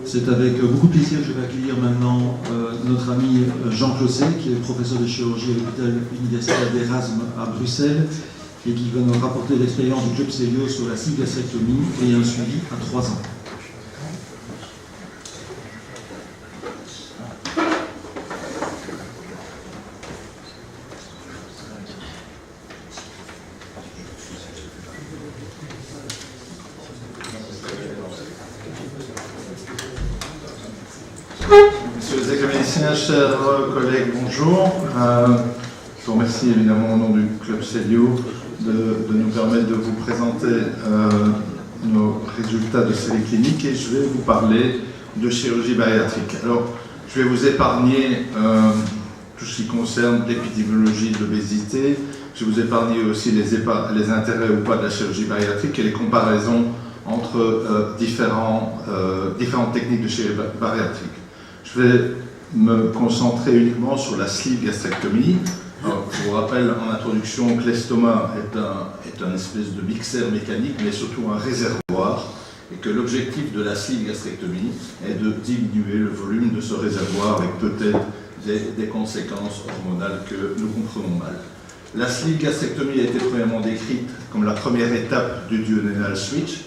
C'est avec beaucoup de plaisir que je vais accueillir maintenant notre ami Jean Closset, qui est professeur de chirurgie à l'hôpital universitaire d'Erasme à Bruxelles, et qui va nous rapporter l'expérience du Club Célio sur la cystectomie et un suivi à 3 ans. Messieurs les académiciens, chers collègues, bonjour. Je vous remercie évidemment au nom du Club Célio de nous permettre de vous présenter nos résultats de série clinique et je vais vous parler de chirurgie bariatrique. Alors, je vais vous épargner tout ce qui concerne l'épidémiologie de l'obésité. Je vais vous épargner aussi les intérêts ou pas de la chirurgie bariatrique et les comparaisons entre différentes techniques de chirurgie bariatrique. Je vais me concentrer uniquement sur la sleeve gastrectomie. Alors, je vous rappelle en introduction que l'estomac est un espèce de mixeur mécanique, mais surtout un réservoir, et que l'objectif de la sleeve gastrectomie est de diminuer le volume de ce réservoir avec peut-être des conséquences hormonales que nous comprenons mal. La sleeve gastrectomie a été premièrement décrite comme la première étape du duodenal switch,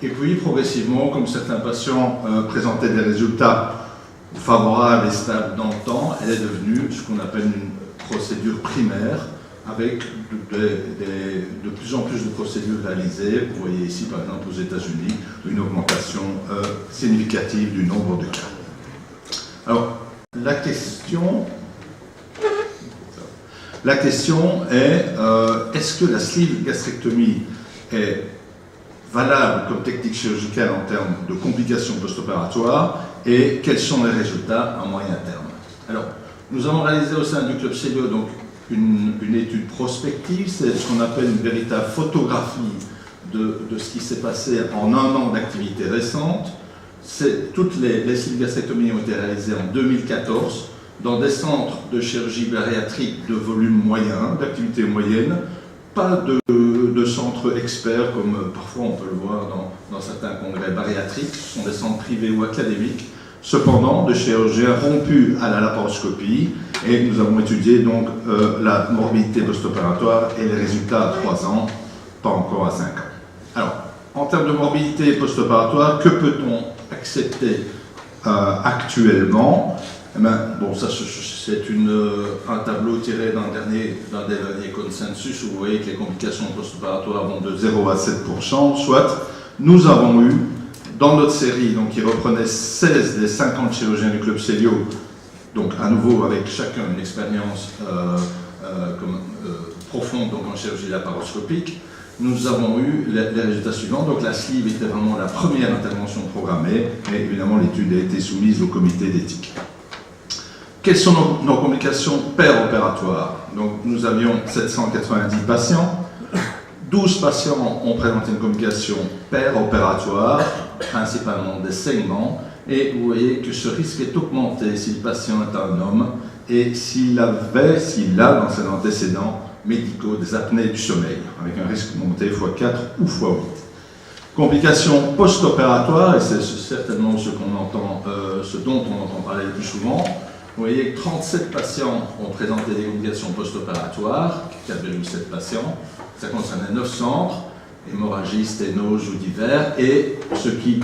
et puis progressivement, comme certains patients présentaient des résultats favorable et stable dans le temps, elle est devenue ce qu'on appelle une procédure primaire avec de plus en plus de procédures réalisées. Vous voyez ici par exemple aux États-Unis une augmentation significative du nombre de cas. Alors la question est est-ce que la sleeve gastrectomie est valable comme technique chirurgicale en termes de complications post-opératoires et quels sont les résultats à moyen terme. Alors, nous avons réalisé au sein du Club Célio donc une étude prospective, c'est ce qu'on appelle une véritable photographie de ce qui s'est passé en un an d'activité récente. Toutes les sleeve gastrectomies ont été réalisées en 2014 dans des centres de chirurgie bariatrique de volume moyen, d'activité moyenne, pas de centres experts comme parfois on peut le voir dans certains congrès bariatriques, ce sont des centres privés ou académiques, cependant de chirurgiens rompus à la laparoscopie, et nous avons étudié donc la morbidité post-opératoire et les résultats à 3 ans, pas encore à 5 ans. Alors, en termes de morbidité post-opératoire, que peut-on accepter actuellement? Eh bien, bon, ça c'est un tableau tiré d'un des derniers consensus où vous voyez que les complications post-opératoires vont de 0 à 7%, soit nous avons eu dans notre série, donc qui reprenait 16 des 50 chirurgiens du Club Célio, donc à nouveau avec chacun une expérience profonde donc en chirurgie laparoscopique, nous avons eu les résultats suivants. Donc la sleeve était vraiment la première intervention programmée et évidemment l'étude a été soumise au comité d'éthique. Quelles sont nos complications péropératoires? Donc nous avions 790 patients, 12 patients ont présenté une complication péropératoire, principalement des saignements, et vous voyez que ce risque est augmenté si le patient est un homme et s'il a dans ses antécédents médicaux des apnées du sommeil, avec un risque monté x4 ou x8. Complications post-opératoires, et c'est certainement ce dont on entend parler le plus souvent. Vous voyez que 37 patients ont présenté des complications post-opératoires, 4,7 patients, ça concernait 9 centres, hémorragie, sténose ou divers, et ce qui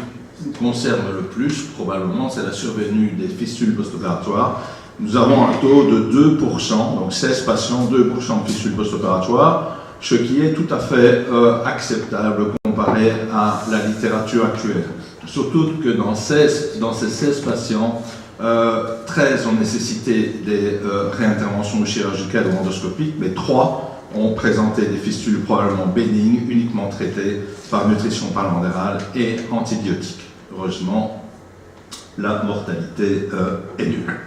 concerne le plus, probablement, c'est la survenue des fistules post-opératoires. Nous avons un taux de 2%, donc 16 patients, 2% de fistules post-opératoires, ce qui est tout à fait acceptable comparé à la littérature actuelle. Surtout que dans ces 16 patients, 13 ont nécessité des réinterventions chirurgicales ou endoscopiques, mais 3 ont présenté des fistules probablement bénignes, uniquement traitées par nutrition parenterale et antibiotiques. Heureusement, la mortalité est nulle.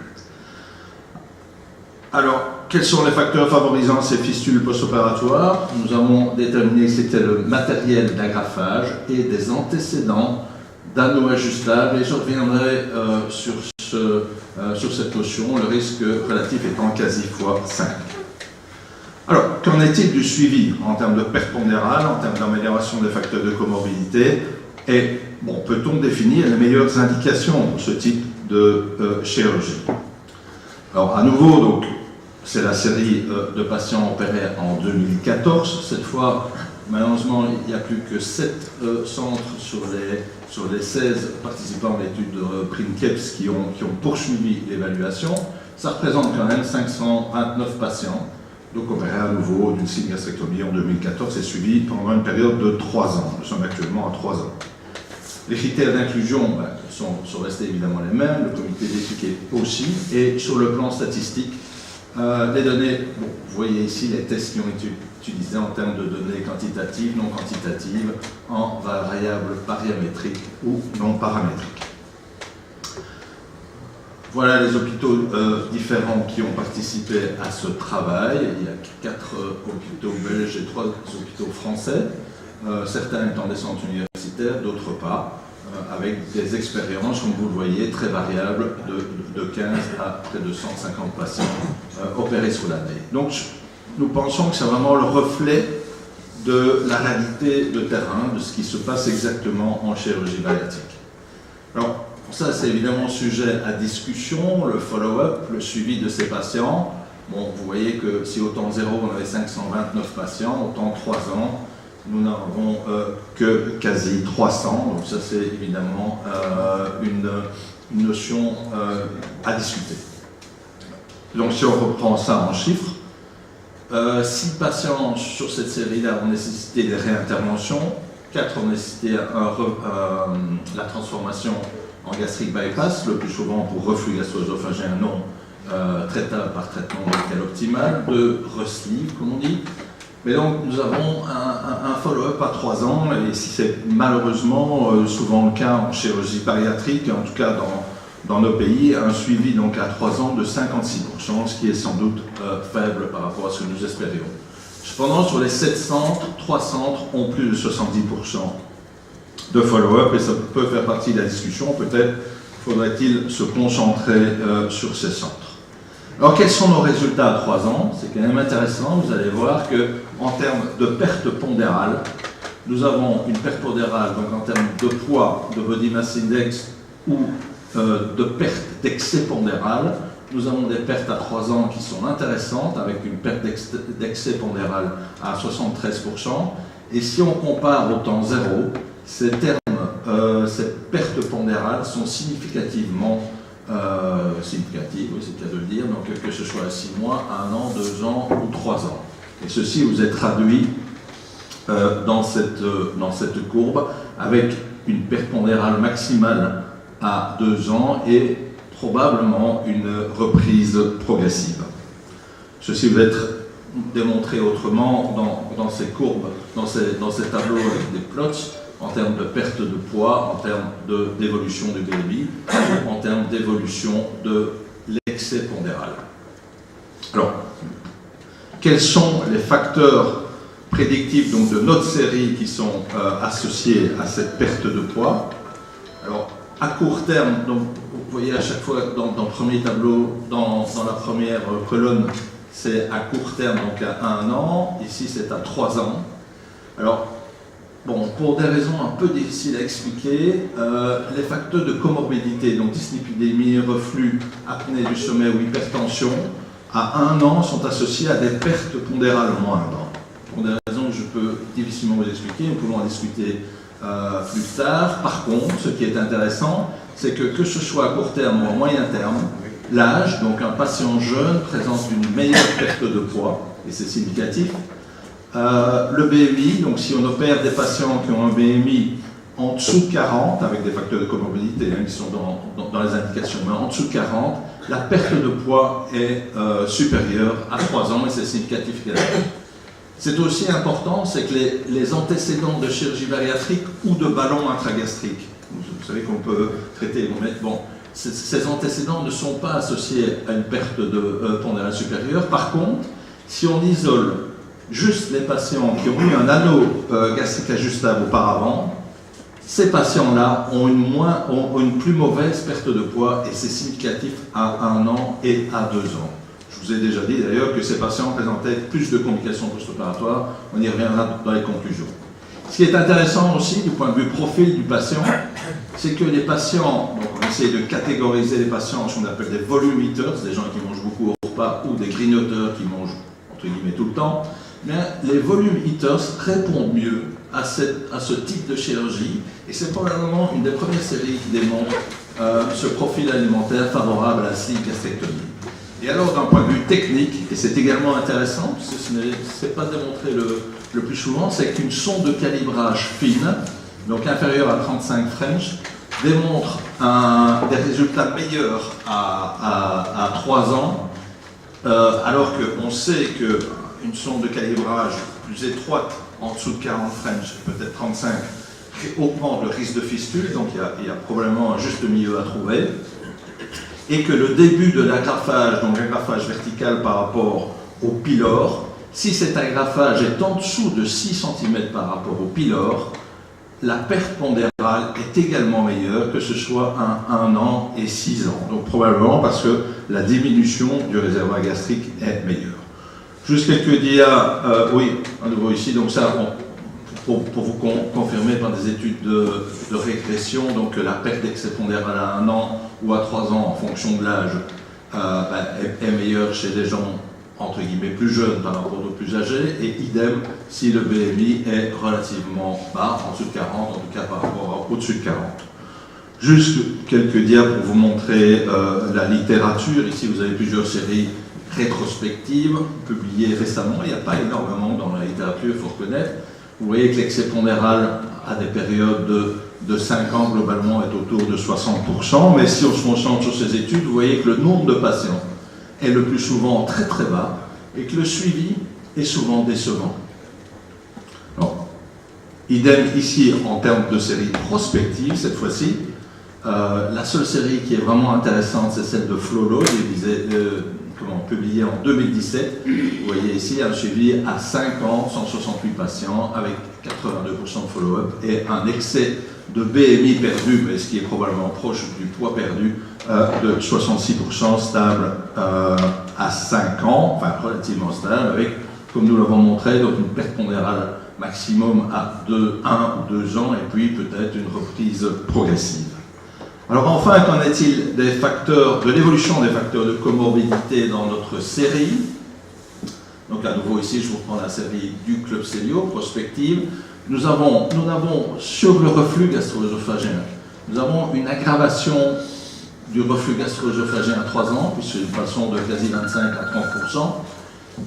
Alors, quels sont les facteurs favorisant ces fistules post-opératoires? Nous avons déterminé que c'était le matériel d'agrafage et des antécédents d'anneaux ajustables, et je reviendrai sur cette notion, le risque relatif étant quasi x5. Alors, qu'en est-il du suivi en termes de perte pondérale, en termes d'amélioration des facteurs de comorbidité? Et bon, peut-on définir les meilleures indications pour ce type de chirurgie? Alors, à nouveau, donc, c'est la série de patients opérés en 2014. Cette fois, malheureusement, il n'y a plus que 7 centres sur les 16 participants à l'étude de Princeps qui ont poursuivi l'évaluation. Ça représente quand même 529 patients, donc opérés à nouveau d'une sylgastrectomie en 2014 et suivis pendant une période de 3 ans. Nous sommes actuellement à 3 ans. Les critères d'inclusion sont restés évidemment les mêmes, le comité d'éthique aussi, et sur le plan statistique, les données, bon, vous voyez ici les tests qui ont été utilisés en termes de données quantitatives, non quantitatives, en variables paramétriques ou non paramétriques. Voilà les hôpitaux différents qui ont participé à ce travail. Il y a 4 hôpitaux belges et 3 hôpitaux français, certains étant des centres universitaires, d'autres pas, avec des expériences, comme vous le voyez, très variables, de 15 à près de 150 patients opérés sur l'année. Donc, nous pensons que c'est vraiment le reflet de la réalité de terrain, de ce qui se passe exactement en chirurgie bariatrique. Alors, ça, c'est évidemment sujet à discussion, le follow-up, le suivi de ces patients. Bon, vous voyez que si au temps 0, on avait 529 patients, au temps 3 ans, nous n'avons que quasi 300. Donc ça, c'est évidemment une notion à discuter. Donc si on reprend ça en chiffres, 6 patients sur cette série-là ont nécessité des réinterventions, 4 ont nécessité la transformation en gastrique bypass, le plus souvent pour reflux gastro-œsophagien non traitable par traitement médical optimal, de re-sleeve, comme on dit. Mais donc nous avons un follow-up à 3 ans, et c'est malheureusement souvent le cas en chirurgie bariatrique, en tout cas dans nos pays, un suivi donc à 3 ans de 56%, ce qui est sans doute faible par rapport à ce que nous espérions. Cependant, sur les 7 centres, 3 centres ont plus de 70% de follow-up, et ça peut faire partie de la discussion. Peut-être faudrait-il se concentrer sur ces centres. Alors, quels sont nos résultats à 3 ans? C'est quand même intéressant. Vous allez voir qu'en termes de perte pondérale, nous avons une perte pondérale, donc en termes de poids, de body mass index ou de perte d'excès pondéral. Nous avons des pertes à 3 ans qui sont intéressantes, avec une perte d'excès pondéral à 73%. Et si on compare au temps 0, ces pertes pondérales sont significativement significative, oui, c'est le cas de le dire, donc que ce soit à 6 mois, 1 an, 2 ans ou 3 ans. Et ceci vous est traduit dans cette courbe avec une perte pondérale maximale à 2 ans et probablement une reprise progressive. Ceci va être démontré autrement dans ces courbes, dans ces tableaux avec des plots, en termes de perte de poids, en termes d'évolution du BMI, en termes d'évolution de l'excès pondéral. Alors, quels sont les facteurs prédictifs donc, de notre série qui sont associés à cette perte de poids? Alors, à court terme, donc, vous voyez à chaque fois dans le premier tableau, dans la première colonne, c'est à court terme, donc à 1 an. Ici, c'est à 3 ans. Alors, bon, pour des raisons un peu difficiles à expliquer, les facteurs de comorbidité, donc dyslipidémie, reflux, apnée du sommeil ou hypertension, à 1 an sont associés à des pertes pondérales moindres. Pour des raisons que je peux difficilement vous expliquer, nous pouvons en discuter plus tard. Par contre, ce qui est intéressant, c'est que ce soit à court terme ou à moyen terme, l'âge, donc un patient jeune présente une meilleure perte de poids, et c'est significatif. Le BMI, donc si on opère des patients qui ont un BMI en dessous de 40, avec des facteurs de comorbidité qui sont dans les indications, mais en dessous de 40, la perte de poids est supérieure à 3 ans et c'est significatif également. C'est aussi important, c'est que les antécédents de chirurgie bariatrique ou de ballon intragastrique, vous savez qu'on peut traiter, bon, ces antécédents ne sont pas associés à une perte de pondérale supérieure. Par contre, si on isole juste les patients qui ont eu un anneau gastrique ajustable auparavant, ces patients-là ont une plus mauvaise perte de poids et c'est significatif à 1 an et à 2 ans. Je vous ai déjà dit d'ailleurs que ces patients présentaient plus de complications post-opératoires, on y reviendra dans les conclusions. Ce qui est intéressant aussi du point de vue profil du patient, c'est que les patients, donc on essaie de catégoriser les patients en ce qu'on appelle des volume eaters, des gens qui mangent beaucoup au repas, ou des grignoteurs qui mangent entre guillemets tout le temps, mais les volume eaters répondent mieux à ce type de chirurgie, et c'est probablement une des premières séries qui démontre ce profil alimentaire favorable à la sleeve gastrectomie. Et alors d'un point de vue technique, et c'est également intéressant, parce que ce n'est pas démontré le plus souvent, c'est qu'une sonde de calibrage fine, donc inférieure à 35 French, démontre des résultats meilleurs à 3 ans, alors qu'on sait qu'une sonde de calibrage plus étroite, en dessous de 40 French, peut-être 35, augmente le risque de fistule, donc il y a probablement un juste milieu à trouver, et que le début de l'agrafage, donc l'agrafage vertical par rapport au pylore, si cet agrafage est en dessous de 6 cm par rapport au pylore, la perte pondérale est également meilleure, que ce soit à 1 an et 6 ans. Donc probablement parce que la diminution du réservoir gastrique est meilleure. Juste quelques dias, oui, à nouveau ici, donc ça, pour vous confirmer par des études de régression, donc la perte d'excès pondéral à 1 an ou à 3 ans en fonction de l'âge est meilleure chez des gens entre guillemets plus jeunes par rapport aux plus âgés, et idem si le BMI est relativement bas, en dessous de 40, en tout cas par rapport à au-dessus de 40. Juste quelques dias pour vous montrer la littérature. Ici vous avez plusieurs séries rétrospectives publiées récemment. Il n'y a pas énormément dans la littérature, il faut reconnaître. Vous voyez que l'excès pondéral à des périodes de 5 ans globalement est autour de 60%, mais si on se concentre sur ces études, vous voyez que le nombre de patients est le plus souvent très très bas et que le suivi est souvent décevant. Alors, idem ici en termes de série prospective cette fois-ci. La seule série qui est vraiment intéressante, c'est celle de Flolo, publiée en 2017. Vous voyez ici un suivi à 5 ans, 168 patients avec 82% de follow-up et un excès de BMI perdu, mais ce qui est probablement proche du poids perdu, de 66% stable à 5 ans, enfin relativement stable, avec, comme nous l'avons montré, donc une perte pondérale maximum à 1 ou 2 ans, et puis peut-être une reprise progressive. Alors enfin, qu'en est-il des facteurs, de l'évolution des facteurs de comorbidité dans notre série? Donc à nouveau ici, je vous reprends la série du Club Célio, prospective. Nous avons sur le reflux gastro-œsophagien, nous avons une aggravation du reflux gastro-œsophagien à 3 ans, puisque nous passons de quasi 25 à 30%,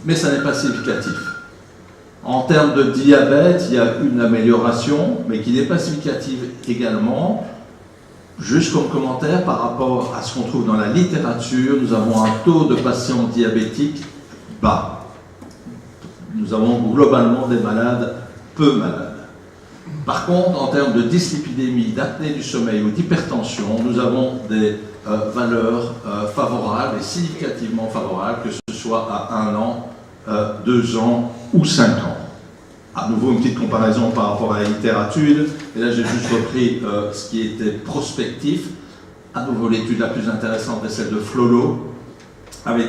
mais ça n'est pas significatif. En termes de diabète, il y a une amélioration, mais qui n'est pas significative également. Juste comme commentaire par rapport à ce qu'on trouve dans la littérature, nous avons un taux de patients diabétiques bas. Nous avons globalement des malades peu malades. Par contre, en termes de dyslipidémie, d'apnée du sommeil ou d'hypertension, nous avons des valeurs favorables et significativement favorables, que ce soit à 1 an, 2 ans ou 5 ans. À nouveau, une petite comparaison par rapport à la littérature. Et là, j'ai juste repris ce qui était prospectif. À nouveau, l'étude la plus intéressante est celle de Flolo, avec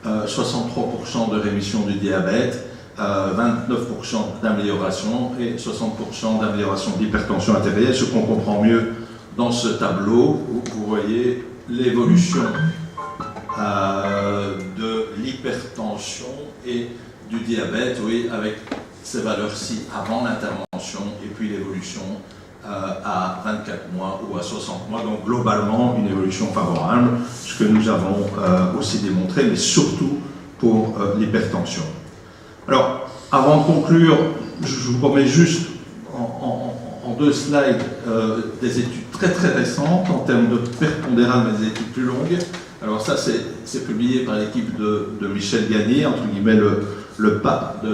63% de rémission du diabète, 29% d'amélioration et 60% d'amélioration de l'hypertension artérielle. Ce qu'on comprend mieux dans ce tableau, où vous voyez l'évolution de l'hypertension et du diabète, oui, avec ces valeurs-ci avant l'intervention et puis l'évolution à 24 mois ou à 60 mois. Donc globalement, une évolution favorable, ce que nous avons aussi démontré, mais surtout pour l'hypertension. Alors, avant de conclure, je vous promets juste en 2 slides des études très très récentes en termes de perte pondérale, mais des études plus longues. Alors ça, c'est publié par l'équipe de Michel Gagné, entre guillemets le pape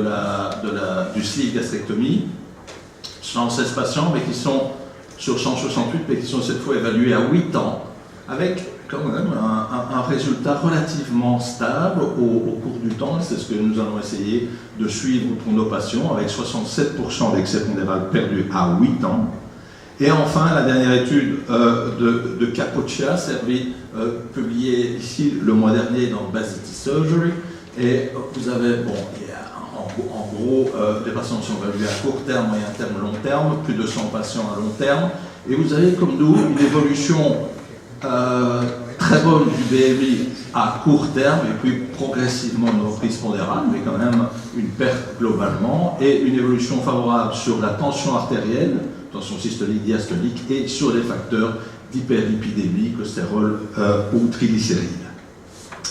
du sleeve gastrectomie, 116 patients, mais qui sont sur 168, mais qui sont cette fois évalués à 8 ans, avec quand même un résultat relativement stable au cours du temps. C'est ce que nous allons essayer de suivre pour nos patients, avec 67% d'excès pondéral perdu à 8 ans. Et enfin, la dernière étude de Capoccia, publiée ici le mois dernier dans Obesity Surgery. Et vous avez, bon, en en gros, les patients sont évalués à court terme, moyen terme, long terme, plus de 100 patients à long terme. Et vous avez, comme nous, une évolution très bonne du BMI à court terme, et puis progressivement une reprise pondérale, mais quand même une perte globalement, et une évolution favorable sur la tension artérielle, tension systolique, diastolique, et sur les facteurs d'hyperlipidémie, cholestérol ou triglycérides.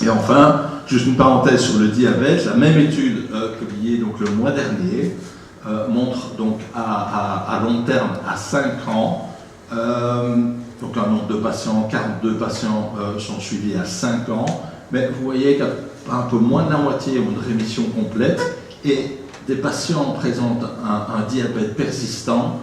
Et enfin, juste une parenthèse sur le diabète, la même étude publiée donc, le mois dernier montre donc à long terme, à 5 ans, donc un nombre de patients, 42 patients sont suivis à 5 ans, mais vous voyez qu'un peu moins de la moitié ont une rémission complète, et des patients présentent un diabète persistant,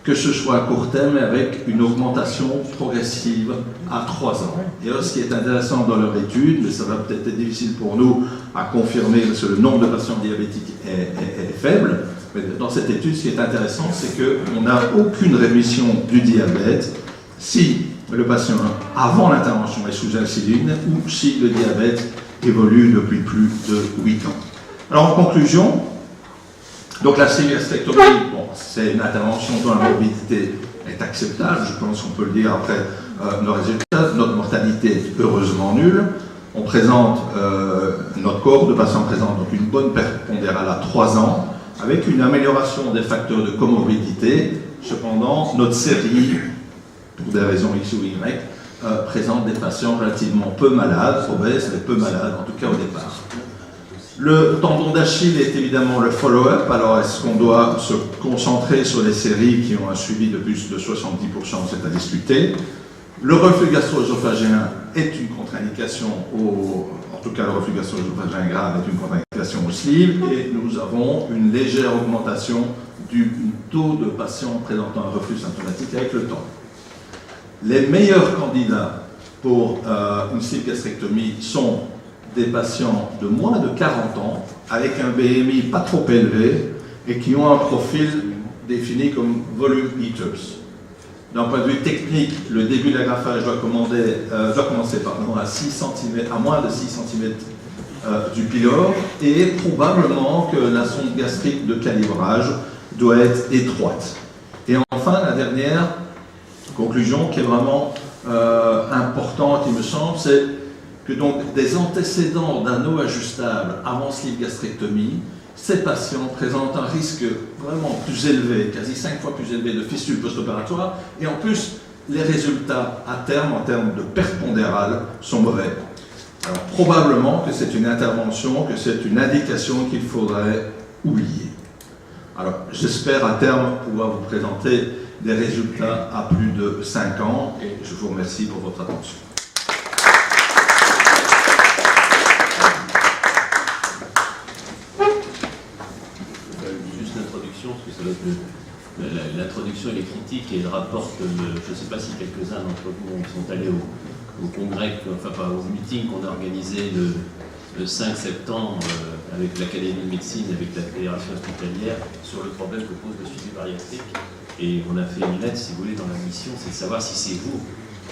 que ce soit à court terme, avec une augmentation progressive à 3 ans. Et alors, ce qui est intéressant dans leur étude, mais ça va peut-être être difficile pour nous à confirmer, parce que le nombre de patients diabétiques est faible, mais dans cette étude, ce qui est intéressant, c'est qu'on n'a aucune rémission du diabète si le patient, avant l'intervention, est sous insuline, ou si le diabète évolue depuis plus de 8 ans. Alors, en conclusion, donc la gastrectomie, bon, c'est une intervention dont la morbidité est acceptable, je pense qu'on peut le dire après nos résultats. Notre mortalité est heureusement nulle. On présente, notre cohorte de patients présente donc une bonne perte pondérale à 3 ans, avec une amélioration des facteurs de comorbidité. Cependant, notre série, pour des raisons X ou Y, présente des patients relativement peu malades, obèses, mais peu malades, en tout cas au départ. Le tendon d'Achille est évidemment le follow-up. Alors, est-ce qu'on doit se concentrer sur les séries qui ont un suivi de plus de 70%? C'est à discuter. Le reflux gastro-œsophagien est une contre-indication, en tout cas le reflux gastro-œsophagien grave est une contre-indication au sleeve, et nous avons une légère augmentation du taux de patients présentant un reflux symptomatique avec le temps. Les meilleurs candidats pour une sleeve gastrectomie sont des patients de moins de 40 ans, avec un BMI pas trop élevé, et qui ont un profil défini comme volume eaters. D'un point de vue technique, le début de l'agrafage doit commencer à 6 cm, à moins de 6 cm du pylore, et probablement que la sonde gastrique de calibrage doit être étroite. Et enfin, la dernière conclusion qui est vraiment importante, il me semble, c'est que donc des antécédents d'un os ajustable avant sleeve gastrectomie, ces patients présentent un risque vraiment plus élevé, quasi 5 fois plus élevé de fistule post-opératoire, et en plus, les résultats à terme, en termes de perte pondérale, sont mauvais. Alors probablement que c'est une intervention, que c'est une indication qu'il faudrait oublier. Alors j'espère à terme pouvoir vous présenter des résultats à plus de 5 ans, et je vous remercie pour votre attention. L'introduction et les critiques, et elle rapporte, je ne sais pas si quelques-uns d'entre vous sont allés au congrès, enfin pas au meeting qu'on a organisé le 5 septembre avec l'Académie de médecine, avec la fédération hospitalière, sur le problème que pose le suivi bariatrique. Et on a fait une lettre, si vous voulez, dans la mission, c'est de savoir si c'est vous.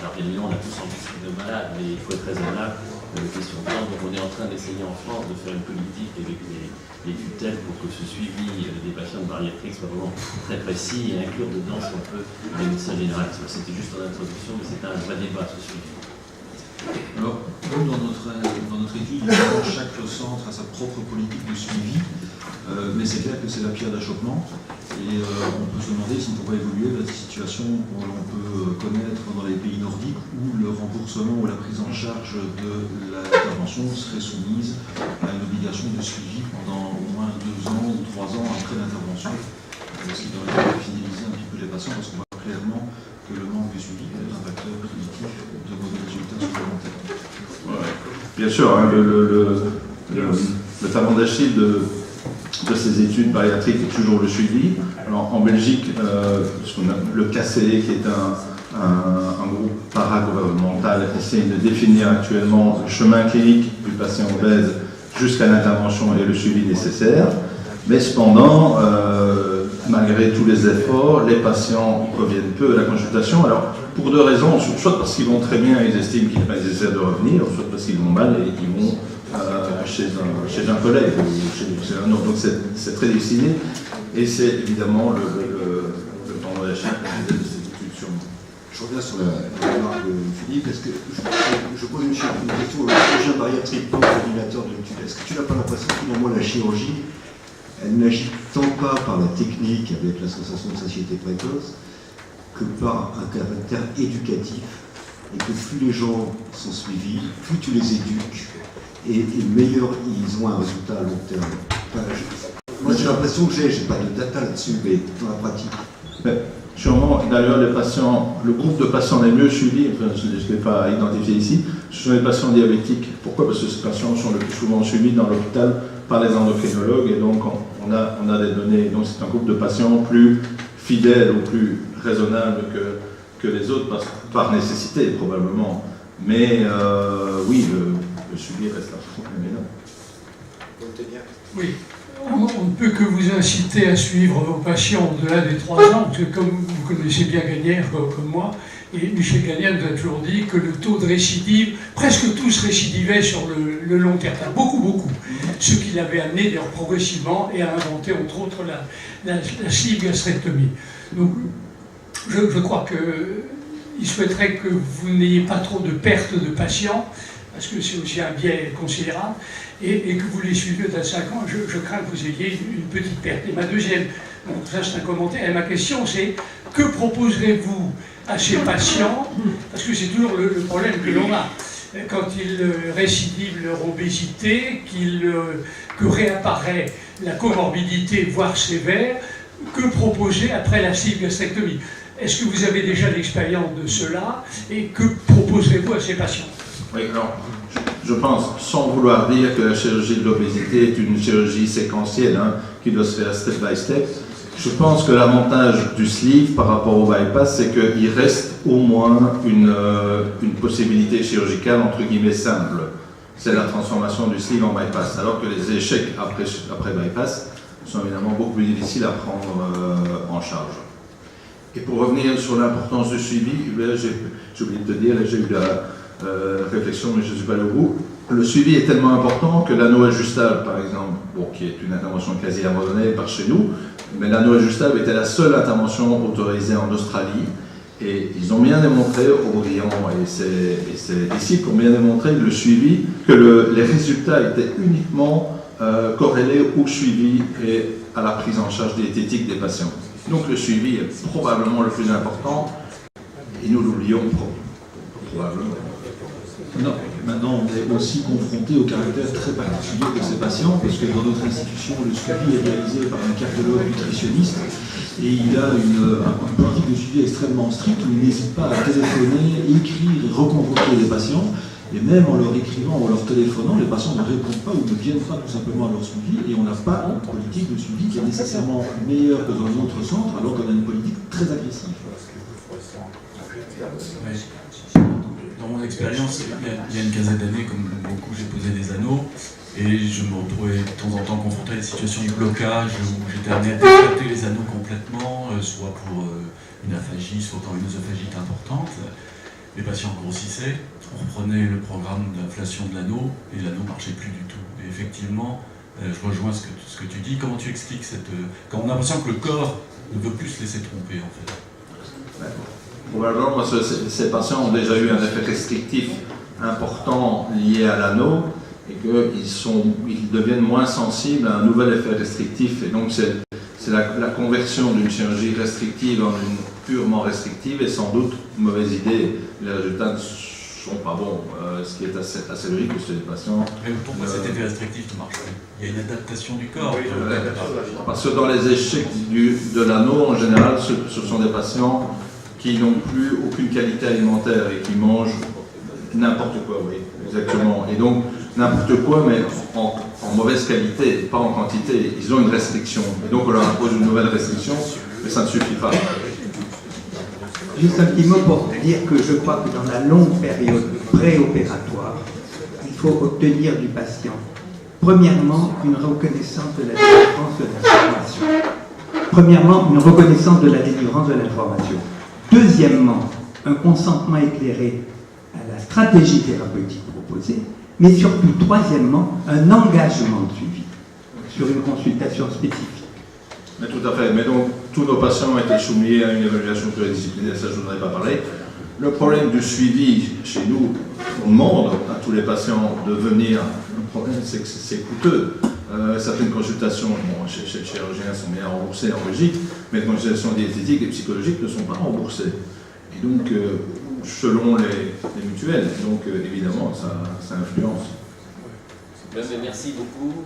Alors bien évidemment, on a tous envie de suivre de malades, mais il faut être raisonnable. Question de temps. Donc on est en train d'essayer en France de faire une politique avec les tutelles pour que ce suivi des patients bariatriques soit vraiment très précis et inclure dedans, si on peut, les médecins généralistes. C'était juste en introduction, mais c'était un vrai débat, ce suivi. Alors, nous, dans notre étude, chaque centre a sa propre politique de suivi, mais c'est clair que c'est la pierre d'achoppement, et on peut se demander si on pourrait évoluer vers des situations qu'on peut connaître dans les pays nordiques, où le remboursement ou la prise en charge de l'intervention serait soumise à une obligation de suivi pendant au moins 2 ans ou 3 ans après l'intervention, ce qui permet de fidéliser un petit peu les patients, parce qu'on voit clairement que le manque de suivi est un facteur positif de mauvais résultats supplémentaires. Ouais. Bien sûr, hein, le talon d'Achille de ces études bariatriques est toujours le suivi. Alors, en Belgique, le KCE, qui est un groupe paragouvernemental, essaie de définir actuellement le chemin clinique du patient obèse jusqu'à l'intervention et le suivi nécessaire. Mais cependant, malgré tous les efforts, les patients reviennent peu à la consultation. Alors, pour 2 raisons, soit parce qu'ils vont très bien et ils estiment qu'il n'est pas nécessaire de revenir, soit parce qu'ils vont mal et ils vont chez un collègue ou chez un autre. Donc c'est très difficile. Et c'est évidemment le temps de la chaîne des études sur moi. Je reviens sur la remarque de Philippe, parce que je pose une question au chirurgien bariatrique, pas au coordinateur de l'étude. Est-ce que tu n'as pas l'impression que finalement la chirurgie, elle n'agit tant pas par la technique avec la sensation de satiété précoce que par un caractère éducatif, et que plus les gens sont suivis, plus tu les éduques, et meilleur ils ont un résultat à long terme. Enfin, moi j'ai l'impression que j'ai pas de data là-dessus, mais dans la pratique. Sûrement, d'ailleurs, le groupe de patients les mieux suivis, enfin, je ne l'ai pas identifié ici, ce sont les patients diabétiques. Pourquoi? Parce que ces patients sont le plus souvent suivis dans l'hôpital par les endocrinologues, et donc on a des données. Donc c'est un groupe de patients plus fidèles ou plus raisonnables que les autres, par nécessité probablement. Mais oui, le suivi reste là. Oui. On ne peut que vous inciter à suivre vos patients au-delà des 3 ans, parce que comme vous connaissez bien Gagnère comme moi, et Michel Gagnère nous a toujours dit que le taux de récidive, presque tous récidivaient sur le long terme, beaucoup, ce qui l'avait amené d'ailleurs progressivement et à inventer entre autres la sleeve gastrectomie. Donc je crois qu'il souhaiterait que vous n'ayez pas trop de pertes de patients, parce que c'est aussi un biais considérable, et que vous les suivez de 5 ans, je crains que vous ayez une petite perte. Et ma deuxième, donc ça c'est un commentaire, et ma question c'est, que proposerez-vous à ces patients, parce que c'est toujours le problème que l'on a, quand ils récidivent leur obésité, que réapparaît la comorbidité, voire sévère, que proposer après la sleeve gastrectomie? Est-ce que vous avez déjà l'expérience de cela, et que proposerez-vous à ces patients? Oui, alors, je pense, sans vouloir dire que la chirurgie de l'obésité est une chirurgie séquentielle, qui doit se faire step by step, je pense que l'avantage du sleeve par rapport au bypass, c'est qu'il reste au moins une possibilité chirurgicale, entre guillemets, simple. C'est la transformation du sleeve en bypass, alors que les échecs après bypass sont évidemment beaucoup plus difficiles à prendre en charge. Et pour revenir sur l'importance du suivi, j'ai oublié de te dire, j'ai eu la réflexion, mais je ne suis pas allé au bout. Le suivi est tellement important que l'anneau ajustable, par exemple, qui est une intervention quasi abandonnée par chez nous, mais l'anneau ajustable était la seule intervention autorisée en Australie, et ils ont bien démontré, Aubryon et ses disciples ont bien démontré le suivi, que les résultats étaient uniquement corrélés au suivi et à la prise en charge diététique des patients. Donc le suivi est probablement le plus important, et nous l'oublions probablement. Non. Maintenant, on est aussi confronté au caractère très particulier de ces patients, parce que dans notre institution, le suivi est réalisé par un cardiologue nutritionniste, et il a une politique de suivi extrêmement stricte, où il n'hésite pas à téléphoner, écrire et reconvoquer les patients, et même en leur écrivant ou en leur téléphonant, les patients ne répondent pas ou ne viennent pas tout simplement à leur suivi, et on n'a pas une politique de suivi qui est nécessairement meilleure que dans un autre centre, alors qu'on a une politique très agressive. Dans mon expérience, il y a une quinzaine d'années, comme beaucoup, j'ai posé des anneaux et je me retrouvais de temps en temps confronté à des situations de blocage où j'étais amené à déflecter les anneaux complètement, soit pour une aphagie, soit dans une œsophagite importante. Les patients grossissaient, on reprenait le programme d'inflation de l'anneau et l'anneau ne marchait plus du tout. Et effectivement, je rejoins ce que tu dis. Comment tu expliques quand on a l'impression que le corps ne veut plus se laisser tromper en fait? Probablement parce que ces patients ont déjà eu un effet restrictif important lié à l'anneau et qu'ils deviennent moins sensibles à un nouvel effet restrictif. Et donc c'est la conversion d'une chirurgie restrictive en une purement restrictive est sans doute une mauvaise idée. Les résultats ne sont pas bons, ce qui est assez logique parce que les patients... Mais pourquoi cet effet restrictif ne marche pas? Il y a une adaptation du corps. Oui, parce que dans les échecs de l'anneau, en général, ce sont des patients qui n'ont plus aucune qualité alimentaire et qui mangent n'importe quoi, oui, exactement. Et donc, n'importe quoi, mais en mauvaise qualité, pas en quantité. Ils ont une restriction. Et donc, on leur impose une nouvelle restriction, mais ça ne suffit pas. Juste un petit mot pour dire que je crois que dans la longue période préopératoire, il faut obtenir du patient, premièrement, une reconnaissance de la délivrance de l'information. Premièrement, une reconnaissance de la délivrance de l'information. Deuxièmement, un consentement éclairé à la stratégie thérapeutique proposée, mais surtout, troisièmement, un engagement de suivi sur une consultation spécifique. Mais tout à fait. Mais donc, tous nos patients ont été soumis à une évaluation pluridisciplinaire, ça je ne voudrais pas parler. Le problème du suivi chez nous, on demande à tous les patients de venir. Le problème, c'est que c'est coûteux. Certaines consultations chez le chirurgien sont bien remboursées en Belgique, mais les consultations diététiques et psychologiques ne sont pas remboursées. Et donc, selon les mutuelles, donc évidemment, ça influence. Merci beaucoup.